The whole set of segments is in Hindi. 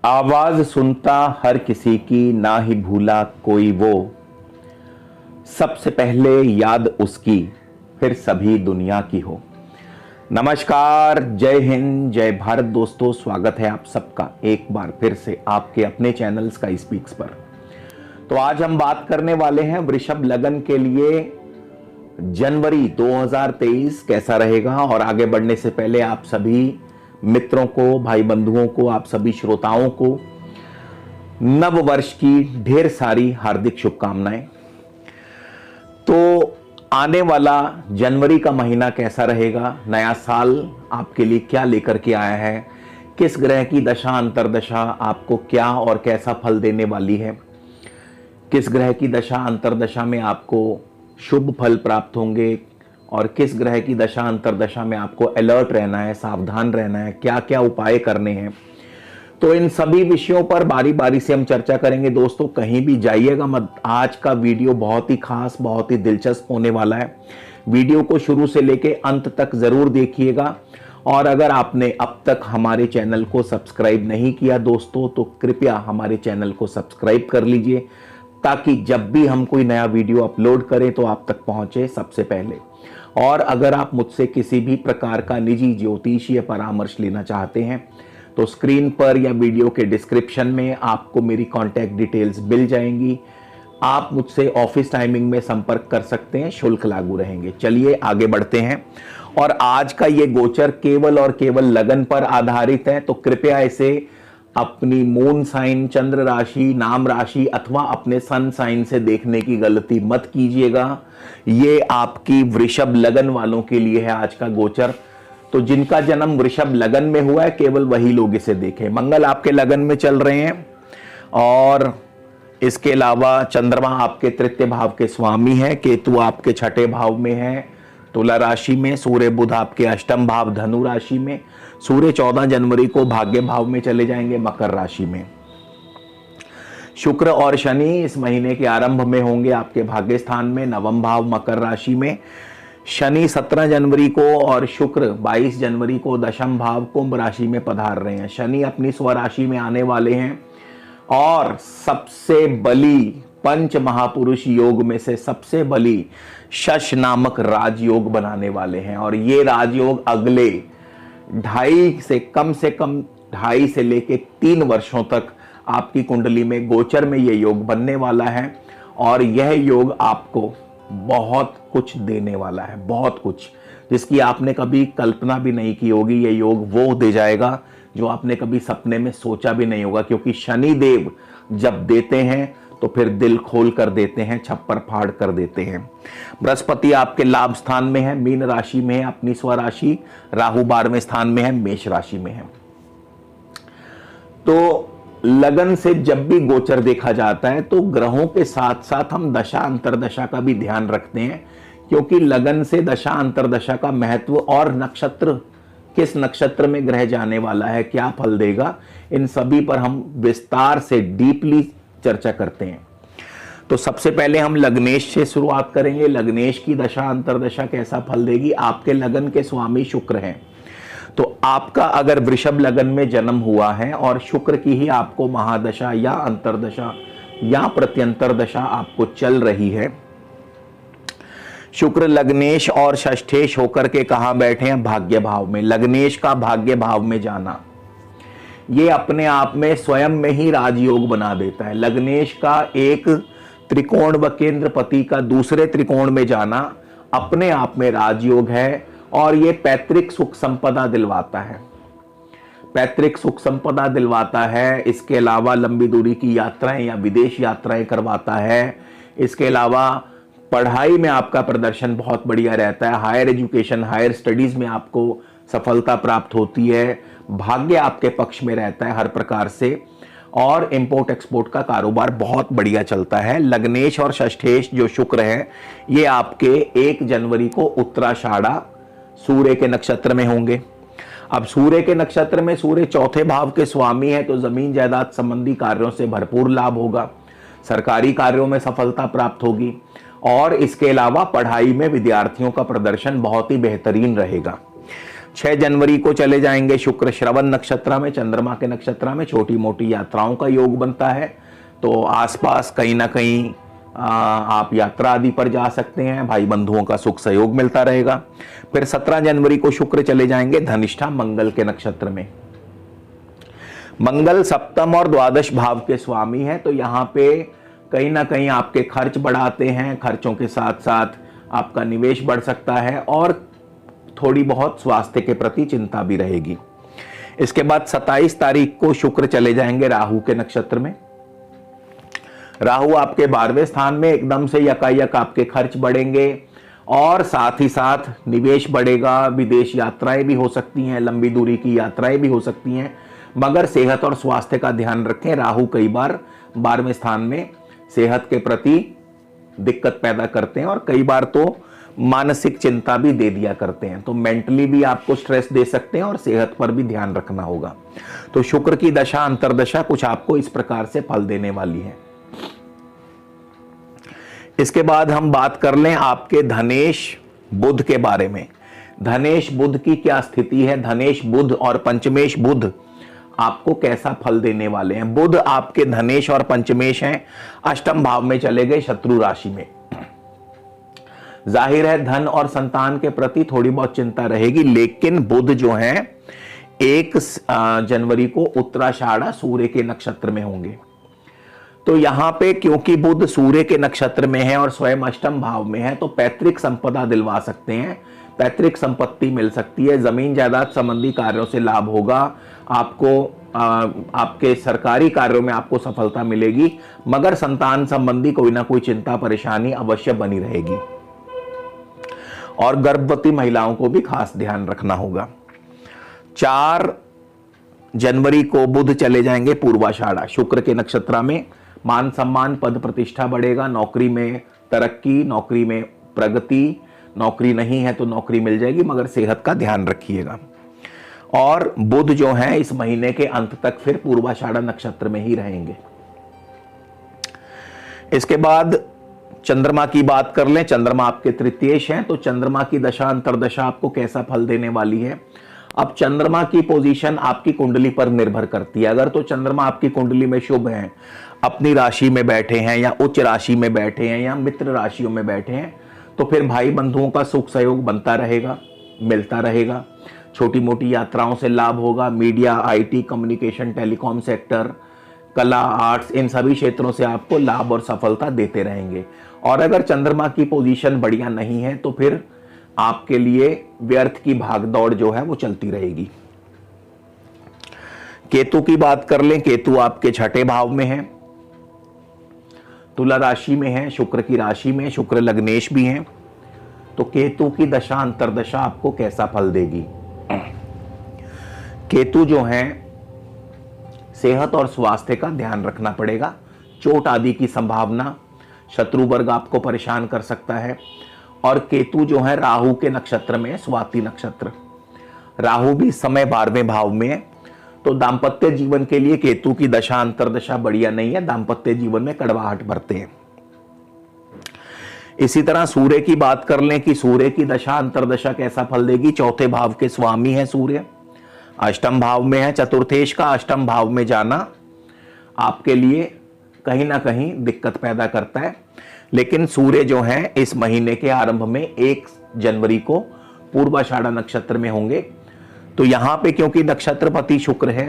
आवाज सुनता हर किसी की, ना ही भूला कोई वो। सबसे पहले याद उसकी, फिर सभी दुनिया की हो। नमस्कार, जय हिंद, जय भारत दोस्तों। स्वागत है आप सबका एक बार फिर से आपके अपने चैनल स्काई स्पीक्स पर। तो आज हम बात करने वाले हैं वृषभ लगन के लिए जनवरी 2023 कैसा रहेगा। और आगे बढ़ने से पहले आप सभी मित्रों को, भाई बंधुओं को, आप सभी श्रोताओं को नव वर्ष की ढेर सारी हार्दिक शुभकामनाएं। तो आने वाला जनवरी का महीना कैसा रहेगा, नया साल आपके लिए क्या लेकर के आया है, किस ग्रह की दशा अंतरदशा आपको क्या और कैसा फल देने वाली है, किस ग्रह की दशा अंतरदशा में आपको शुभ फल प्राप्त होंगे और किस ग्रह की दशा अंतरदशा में आपको अलर्ट रहना है, सावधान रहना है, क्या क्या उपाय करने हैं। तो इन सभी विषयों पर बारी बारी से हम चर्चा करेंगे दोस्तों। कहीं भी जाइएगा मत, आज का वीडियो बहुत ही खास, बहुत ही दिलचस्प होने वाला है। वीडियो को शुरू से लेके अंत तक जरूर देखिएगा। और अगर आपने अब तक हमारे चैनल को सब्सक्राइब नहीं किया दोस्तों, तो कृपया हमारे चैनल को सब्सक्राइब कर लीजिए, ताकि जब भी हम कोई नया वीडियो अपलोड करें तो आप तक पहुंचे सबसे पहले। और अगर आप मुझसे किसी भी प्रकार का निजी ज्योतिषीय परामर्श लेना चाहते हैं तो स्क्रीन पर या वीडियो के डिस्क्रिप्शन में आपको मेरी कांटेक्ट डिटेल्स मिल जाएंगी। आप मुझसे ऑफिस टाइमिंग में संपर्क कर सकते हैं, शुल्क लागू रहेंगे। चलिए आगे बढ़ते हैं। और आज का ये गोचर केवल और केवल लगन पर आधारित है, तो कृपया इसे अपनी मून साइन, चंद्र राशि, नाम राशि अथवा अपने सन साइन से देखने की गलती मत कीजिएगा। ये आपकी वृषभ लगन वालों के लिए है आज का गोचर। तो जिनका जन्म वृषभ लगन में हुआ है केवल वही लोग इसे देखें। मंगल आपके लगन में चल रहे हैं और इसके अलावा चंद्रमा आपके तृतीय भाव के स्वामी है, केतु आपके छठे भाव में है तुला राशि में, सूर्य बुध आपके अष्टम भाव धनु राशि में, सूर्य 14 जनवरी को भाग्य भाव में चले जाएंगे मकर राशि में। शुक्र और शनि इस महीने के आरंभ में होंगे आपके भाग्य स्थान में नवम भाव मकर राशि में। शनि 17 जनवरी को और शुक्र 22 जनवरी को दशम भाव कुंभ राशि में पधार रहे हैं। शनि अपनी स्वराशि में आने वाले हैं और सबसे बली पंच महापुरुष योग में से सबसे बली शश नामक राजयोग बनाने वाले हैं। और ये राजयोग अगले 2.5 से लेके 3 वर्षों तक आपकी कुंडली में गोचर में ये योग बनने वाला है। और यह योग आपको बहुत कुछ देने वाला है, बहुत कुछ, जिसकी आपने कभी कल्पना भी नहीं की होगी। ये योग वो दे जाएगा जो आपने कभी सपने में सोचा भी नहीं होगा, क्योंकि शनि देव जब देते हैं तो फिर दिल खोल कर देते हैं, छप्पर फाड़ कर देते हैं। बृहस्पति आपके लाभ स्थान में है, मीन राशि में है अपनी स्वराशि, राहु 12वें स्थान में है, मेष राशि में है। तो लगन से जब भी गोचर देखा जाता है तो ग्रहों के साथ साथ हम दशा अंतरदशा का भी ध्यान रखते हैं, क्योंकि लगन से दशा अंतरदशा का महत्व और नक्षत्र, किस नक्षत्र में ग्रह जाने वाला है, क्या फल देगा, इन सभी पर हम विस्तार से डीपली चर्चा करते हैं। तो सबसे पहले हम लग्नेश से शुरुआत करेंगे। लग्नेश की दशा अंतरदशा कैसा फल देगी। आपके लगन के स्वामी शुक्र हैं, तो आपका अगर वृषभ लगन में जन्म हुआ है और शुक्र की ही आपको महादशा या अंतरदशा या प्रत्यंतर दशा आपको चल रही है, शुक्र लग्नेश और षष्ठेश होकर के कहां बैठे हैं, भाग्य भाव में। लग्नेश का भाग्य भाव में जाना ये अपने आप में स्वयं में ही राजयोग बना देता है। लग्नेश का एक त्रिकोण व केंद्रपति का दूसरे त्रिकोण में जाना अपने आप में राजयोग है। और ये पैतृक सुख संपदा दिलवाता है, पैतृक सुख संपदा दिलवाता है। इसके अलावा लंबी दूरी की यात्राएं या विदेश यात्राएं करवाता है। इसके अलावा पढ़ाई में आपका प्रदर्शन बहुत बढ़िया रहता है, हायर एजुकेशन, हायर स्टडीज में आपको सफलता प्राप्त होती है। भाग्य आपके पक्ष में रहता है हर प्रकार से, और इंपोर्ट एक्सपोर्ट का कारोबार बहुत बढ़िया चलता है। लग्नेश और षष्ठेश जो शुक्र है ये आपके 1 जनवरी को उत्तराषाढ़ा सूर्य के नक्षत्र में होंगे। अब सूर्य के नक्षत्र में सूर्य चौथे भाव के स्वामी है, तो जमीन जायदाद संबंधी कार्यों से भरपूर लाभ होगा, सरकारी कार्यों में सफलता प्राप्त होगी। और इसके अलावा पढ़ाई में विद्यार्थियों का प्रदर्शन बहुत ही बेहतरीन रहेगा। 6 जनवरी को चले जाएंगे शुक्र श्रवण नक्षत्र में, चंद्रमा के नक्षत्र में। छोटी मोटी यात्राओं का योग बनता है, तो आसपास कहीं ना कहीं आप यात्रा आदि पर जा सकते हैं। भाई बंधुओं का सुख सहयोग मिलता रहेगा। फिर 17 जनवरी को शुक्र चले जाएंगे धनिष्ठा मंगल के नक्षत्र में। मंगल सप्तम और द्वादश भाव के स्वामी है, तो यहाँ पे कहीं ना कहीं आपके खर्च बढ़ाते हैं। खर्चों के साथ साथ आपका निवेश बढ़ सकता है और थोड़ी बहुत स्वास्थ्य के प्रति चिंता भी रहेगी। इसके बाद 27 तारीख को शुक्र चले जाएंगे राहु के नक्षत्र में। राहु आपके 12वें स्थान में, एकदम से यकायक आपके खर्च बढ़ेंगे और साथ ही साथ निवेश बढ़ेगा। विदेश यात्राएं भी हो सकती हैं, लंबी दूरी की यात्राएं भी हो सकती हैं, मगर सेहत और स्वास्थ्य का ध्यान रखें। राहु कई बार 12वें स्थान में सेहत के प्रति दिक्कत पैदा करते हैं और कई बार तो मानसिक चिंता भी दे दिया करते हैं, तो मेंटली भी आपको स्ट्रेस दे सकते हैं और सेहत पर भी ध्यान रखना होगा। तो शुक्र की दशा अंतर्दशा कुछ आपको इस प्रकार से फल देने वाली है। इसके बाद हम बात कर लें आपके धनेश बुध के बारे में। धनेश बुध की क्या स्थिति है, धनेश बुध और पंचमेश बुध आपको कैसा फल देने वाले हैं। बुध आपके धनेश और पंचमेश हैं, अष्टम भाव में चले गए शत्रु राशि में। जाहिर है धन और संतान के प्रति थोड़ी बहुत चिंता रहेगी, लेकिन बुध जो है 1 जनवरी को उत्तराषाढ़ सूर्य के नक्षत्र में होंगे। तो यहां पे क्योंकि बुध सूर्य के नक्षत्र में है और स्वयं अष्टम भाव में है, तो पैतृक संपदा दिलवा सकते हैं, पैतृक संपत्ति मिल सकती है, जमीन जायदाद संबंधी कार्यों से लाभ होगा आपको, आपके सरकारी कार्यों में आपको सफलता मिलेगी, मगर संतान संबंधी कोई ना कोई चिंता परेशानी अवश्य बनी रहेगी और गर्भवती महिलाओं को भी खास ध्यान रखना होगा। 4 जनवरी को बुध चले जाएंगे पूर्वाषाढ़ शुक्र के नक्षत्र में। मान सम्मान पद प्रतिष्ठा बढ़ेगा, नौकरी में तरक्की, नौकरी में प्रगति, नौकरी नहीं है तो नौकरी मिल जाएगी, मगर सेहत का ध्यान रखिएगा। और बुध जो है इस महीने के अंत तक फिर पूर्वाषाढ़ नक्षत्र में ही रहेंगे। इसके बाद चंद्रमा की बात कर लें। चंद्रमा आपके तृतीयेश हैं, तो चंद्रमा की दशा अंतर्दशा आपको कैसा फल देने वाली है। अब चंद्रमा की पोजीशन आपकी कुंडली पर निर्भर करती है। अगर तो चंद्रमा आपकी कुंडली में शुभ है, अपनी राशि में बैठे हैं या उच्च राशि में बैठे हैं या मित्र राशियों में बैठे हैं, तो फिर भाई बंधुओं का सुख सहयोग बनता रहेगा, मिलता रहेगा। छोटी मोटी यात्राओं से लाभ होगा। Media, IT, communication, telecom sector, कला, आर्ट्स, इन सभी क्षेत्रों से आपको लाभ और सफलता देते रहेंगे। और अगर चंद्रमा की पोजीशन बढ़िया नहीं है तो फिर आपके लिए व्यर्थ की भागदौड़ जो है वो चलती रहेगी। केतु की बात कर लें। केतु आपके 6ठे भाव में है, तुला राशि में है, शुक्र की राशि में, शुक्र लग्नेश भी हैं। तो केतु की दशा अंतर्दशा आपको कैसा फल देगी। केतु जो है सेहत और स्वास्थ्य का ध्यान रखना पड़ेगा। चोट आदि की संभावना, शत्रु वर्ग आपको परेशान कर सकता है। और केतु जो है राहु के नक्षत्र में, स्वाति नक्षत्र, राहु भी इस समय 12वें भाव में है। तो दाम्पत्य जीवन के लिए केतु की दशा अंतर्दशा बढ़िया नहीं है, दाम्पत्य जीवन में कड़वाहट भरते हैं। इसी तरह सूर्य की बात कर लें कि सूर्य की दशा अंतर्दशा कैसा फल देगी। 4थे भाव के स्वामी है सूर्य, अष्टम भाव में है। चतुर्थेश का अष्टम भाव में जाना आपके लिए कहीं ना कहीं दिक्कत पैदा करता है, लेकिन सूर्य जो है इस महीने के आरंभ में 1 जनवरी को पूर्वाषाढ़ नक्षत्र में होंगे। तो यहां पे क्योंकि नक्षत्रपति शुक्र है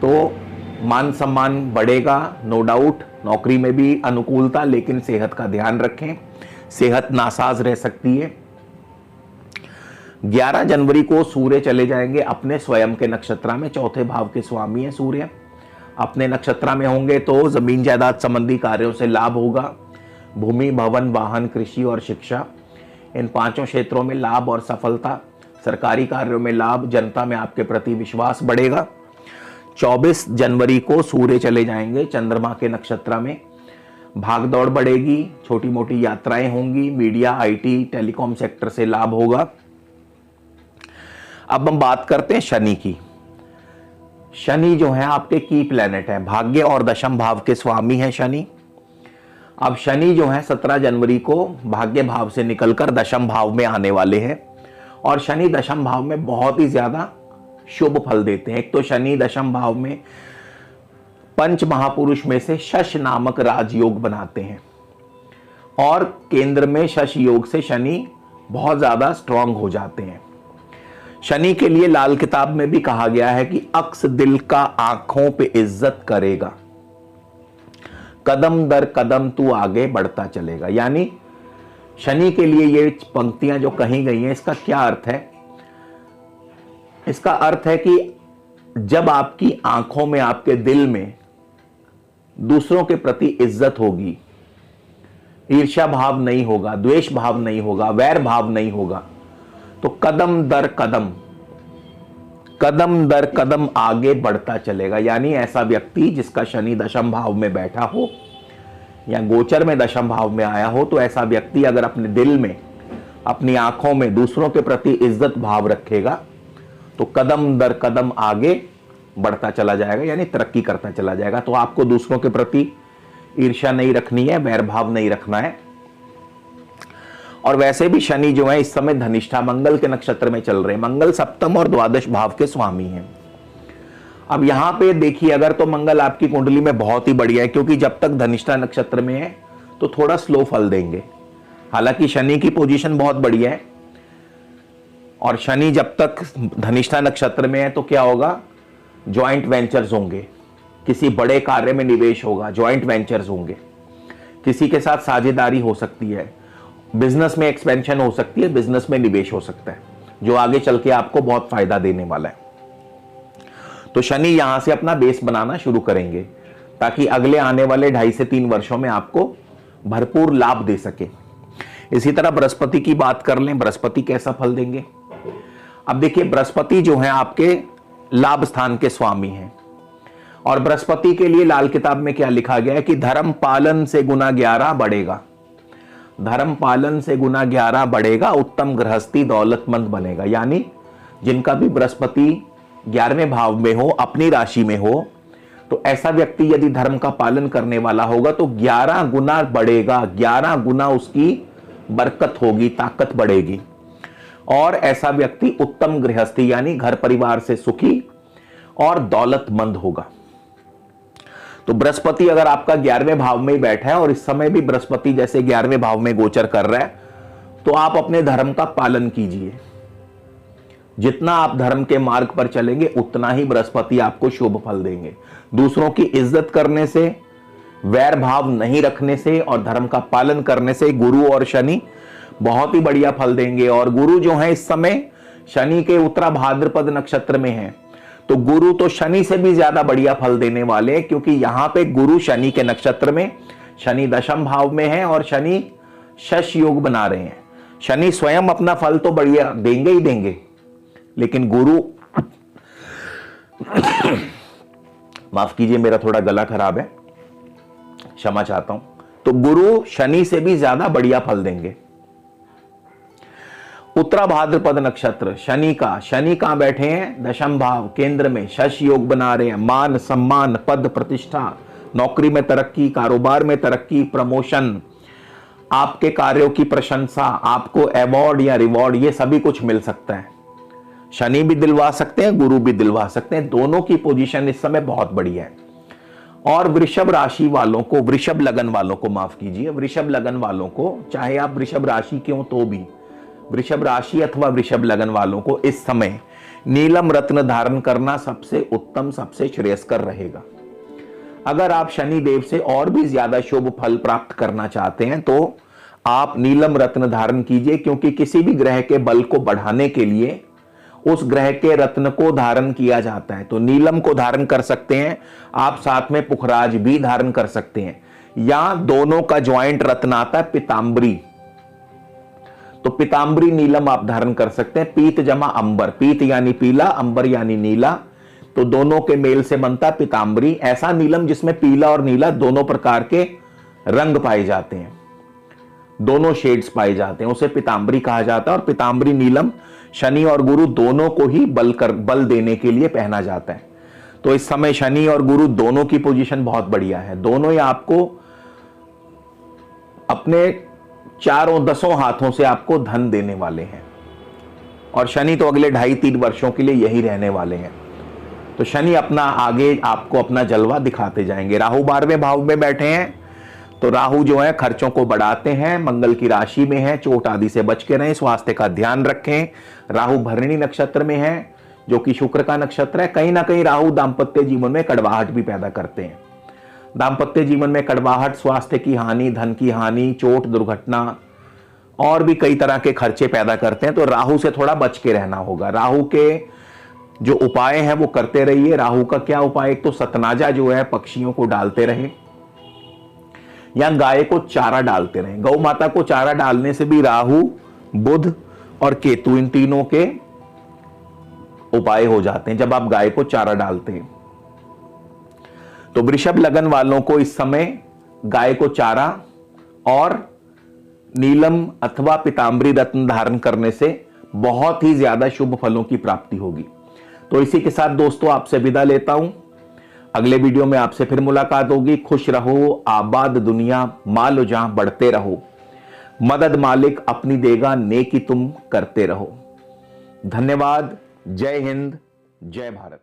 तो मान सम्मान बढ़ेगा, नो डाउट। नौकरी में भी अनुकूलता, लेकिन सेहत का ध्यान रखें, सेहत नासाज रह सकती है। 11 जनवरी को सूर्य चले जाएंगे अपने स्वयं के नक्षत्र में। 4थे भाव के स्वामी है सूर्य, अपने नक्षत्र में होंगे तो जमीन जायदाद संबंधी कार्यों से लाभ होगा। भूमि, भवन, वाहन, कृषि और शिक्षा, इन 5 क्षेत्रों में लाभ और सफलता। सरकारी कार्यों में लाभ, जनता में आपके प्रति विश्वास बढ़ेगा। 24 जनवरी को सूर्य चले जाएंगे चंद्रमा के नक्षत्र में। भागदौड़ बढ़ेगी, छोटी मोटी यात्राएं होंगी, मीडिया, आईटी, टेलीकॉम सेक्टर से लाभ होगा। अब हम बात करते हैं शनि की। शनि जो है आपके की प्लैनेट है, भाग्य और दशम भाव के स्वामी है शनि। अब शनि जो है 17 जनवरी को भाग्य भाव से निकलकर दशम भाव में आने वाले हैं और शनि दशम भाव में बहुत ही ज्यादा शुभ फल देते हैं। एक तो शनि दशम भाव में पंच महापुरुष में से शश नामक राजयोग बनाते हैं और केंद्र में शश योग से शनि बहुत ज्यादा स्ट्रांग हो जाते हैं। शनि के लिए लाल किताब में भी कहा गया है कि अक्स दिल का आंखों पे इज्जत करेगा, कदम दर कदम तू आगे बढ़ता चलेगा। यानी शनि के लिए ये पंक्तियां जो कही गई हैं, इसका क्या अर्थ है? इसका अर्थ है कि जब आपकी आंखों में, आपके दिल में दूसरों के प्रति इज्जत होगी, ईर्ष्या भाव नहीं होगा, द्वेष भाव नहीं होगा, वैर भाव नहीं होगा, तो कदम दर कदम आगे बढ़ता चलेगा। यानी ऐसा व्यक्ति जिसका शनि दशम भाव में बैठा हो या गोचर में दशम भाव में आया हो, तो ऐसा व्यक्ति अगर अपने दिल में, अपनी आंखों में दूसरों के प्रति इज्जत भाव रखेगा तो कदम दर कदम आगे बढ़ता चला जाएगा, यानी तरक्की करता चला जाएगा। तो आपको दूसरों के प्रति ईर्ष्या नहीं रखनी है, वैर भाव नहीं रखना है। और वैसे भी शनि जो है इस समय धनिष्ठा मंगल के नक्षत्र में चल रहे हैं। मंगल सप्तम और द्वादश भाव के स्वामी हैं। अब यहां पे देखिए, अगर तो मंगल आपकी कुंडली में बहुत ही बढ़िया है, क्योंकि जब तक धनिष्ठा नक्षत्र में है तो थोड़ा स्लो फल देंगे। हालांकि शनि की पोजीशन बहुत बढ़िया है और शनि जब तक धनिष्ठा नक्षत्र में है तो क्या होगा, ज्वाइंट वेंचर्स होंगे, किसी बड़े कार्य में निवेश होगा, ज्वाइंट वेंचर्स होंगे, किसी के साथ साझेदारी हो सकती है, बिजनेस में एक्सपेंशन हो सकती है, बिजनेस में निवेश हो सकता है, जो आगे चल के आपको बहुत फायदा देने वाला है। तो शनि यहां से अपना बेस बनाना शुरू करेंगे ताकि अगले आने वाले 2.5 से 3 वर्षों में आपको भरपूर लाभ दे सके। इसी तरह बृहस्पति की बात कर लें, बृहस्पति कैसा फल देंगे? अब देखिए, बृहस्पति जो है आपके लाभ स्थान के स्वामी हैं और बृहस्पति के लिए लाल किताब में क्या लिखा गया है कि धर्म पालन से गुना 11 बढ़ेगा, धर्म पालन से गुना 11 बढ़ेगा, उत्तम गृहस्थी दौलतमंद बनेगा। यानी जिनका भी बृहस्पति 11वें भाव में हो, अपनी राशि में हो, तो ऐसा व्यक्ति यदि धर्म का पालन करने वाला होगा तो 11 गुना बढ़ेगा, 11 गुना उसकी बरकत होगी, ताकत बढ़ेगी। और ऐसा व्यक्ति उत्तम गृहस्थी यानी घर परिवार से सुखी और दौलतमंद होगा। तो बृहस्पति अगर आपका 11वें भाव में ही बैठा है और इस समय भी बृहस्पति जैसे 11वें भाव में गोचर कर रहा है, तो आप अपने धर्म का पालन कीजिए। जितना आप धर्म के मार्ग पर चलेंगे उतना ही बृहस्पति आपको शुभ फल देंगे। दूसरों की इज्जत करने से, वैर भाव नहीं रखने से और धर्म का पालन करने से गुरु और शनि बहुत ही बढ़िया फल देंगे। और गुरु जो है इस समय शनि के उत्तरा भाद्रपद नक्षत्र में है, तो गुरु तो शनि से भी ज्यादा बढ़िया फल देने वाले हैं, क्योंकि यहां पे गुरु शनि के नक्षत्र में, शनि दशम भाव में है और शनि शश योग बना रहे हैं। शनि स्वयं अपना फल तो बढ़िया देंगे ही देंगे, लेकिन गुरु माफ कीजिए, मेरा थोड़ा गला खराब है, क्षमा चाहता हूं। तो गुरु शनि से भी ज्यादा बढ़िया फल देंगे। उत्तरा भाद्रपद नक्षत्र शनि कहां बैठे हैं? दशम भाव, केंद्र में शश योग बना रहे हैं। मान सम्मान, पद प्रतिष्ठा, नौकरी में तरक्की, कारोबार में तरक्की, प्रमोशन, आपके कार्यों की प्रशंसा, आपको अवार्ड या रिवॉर्ड, ये सभी कुछ मिल सकता है। शनि भी दिलवा सकते हैं, गुरु भी दिलवा सकते हैं। दोनों की पोजीशन इस समय बहुत बढ़िया है। और वृषभ राशि वालों को, वृषभ लगन वालों को, माफ कीजिए, वृषभ लगन वालों को, चाहे आप वृषभ राशि के हो तो भी, वृषभ राशि अथवा वृषभ लगन वालों को इस समय नीलम रत्न धारण करना सबसे उत्तम, सबसे श्रेयस्कर रहेगा। अगर आप शनि देव से और भी ज्यादा शुभ फल प्राप्त करना चाहते हैं तो आप नीलम रत्न धारण कीजिए, क्योंकि किसी भी ग्रह के बल को बढ़ाने के लिए उस ग्रह के रत्न को धारण किया जाता है। तो नीलम को धारण कर सकते हैं आप, साथ में पुखराज भी धारण कर सकते हैं, या दोनों का ज्वाइंट रत्न आता है पीतांबरी, तो पीतांबरी नीलम आप धारण कर सकते हैं। पीत जमा अंबर, पीत यानी पीला, अंबर यानी नीला, तो दोनों के मेल से बनता है पीतांबरी। ऐसा नीलम जिसमें पीला और नीला दोनों प्रकार के रंग पाए जाते हैं, दोनों शेड्स पाए जाते हैं, उसे पीतांबरी कहा जाता है। और पीतांबरी नीलम शनि और गुरु दोनों को ही बल देने के लिए पहना जाता है। तो इस समय शनि और गुरु दोनों की पोजीशन बहुत बढ़िया है। दोनों ही आपको अपने चारों दसों हाथों से आपको धन देने वाले हैं। और शनि तो अगले 2.5-3 वर्षों के लिए यही रहने वाले हैं। तो शनि अपना आगे आपको अपना जलवा दिखाते जाएंगे। राहु 12वें भाव में बैठे हैं, तो राहु जो है खर्चों को बढ़ाते हैं, मंगल की राशि में है, चोट आदि से बच के रहें, स्वास्थ्य का ध्यान रखें। राहु भरणी नक्षत्र में है जो कि शुक्र का नक्षत्र है। कहीं ना कहीं राहु दाम्पत्य जीवन में कड़वाहट भी पैदा करते हैं। दाम्पत्य जीवन में कड़वाहट, स्वास्थ्य की हानि, धन की हानि, चोट, दुर्घटना और भी कई तरह के खर्चे पैदा करते हैं। तो राहु से थोड़ा बच के रहना होगा। राहु के जो उपाय हैं वो करते रहिए। राहु का क्या उपाय, एक तो सतनाजा जो है पक्षियों को डालते रहे या गाय को चारा डालते रहे। गौ माता को चारा डालने से भी राहु, बुध और केतु इन तीनों के उपाय हो जाते हैं जब आप गाय को चारा डालते हैं। तो वृषभ लगन वालों को इस समय गाय को चारा और नीलम अथवा पीतांबरी रत्न धारण करने से बहुत ही ज्यादा शुभ फलों की प्राप्ति होगी। तो इसी के साथ दोस्तों आपसे विदा लेता हूं। अगले वीडियो में आपसे फिर मुलाकात होगी। खुश रहो, आबाद दुनिया, मालो जहां बढ़ते रहो। मदद मालिक अपनी देगा, नेकी तुम करते रहो। धन्यवाद। जय हिंद, जय भारत।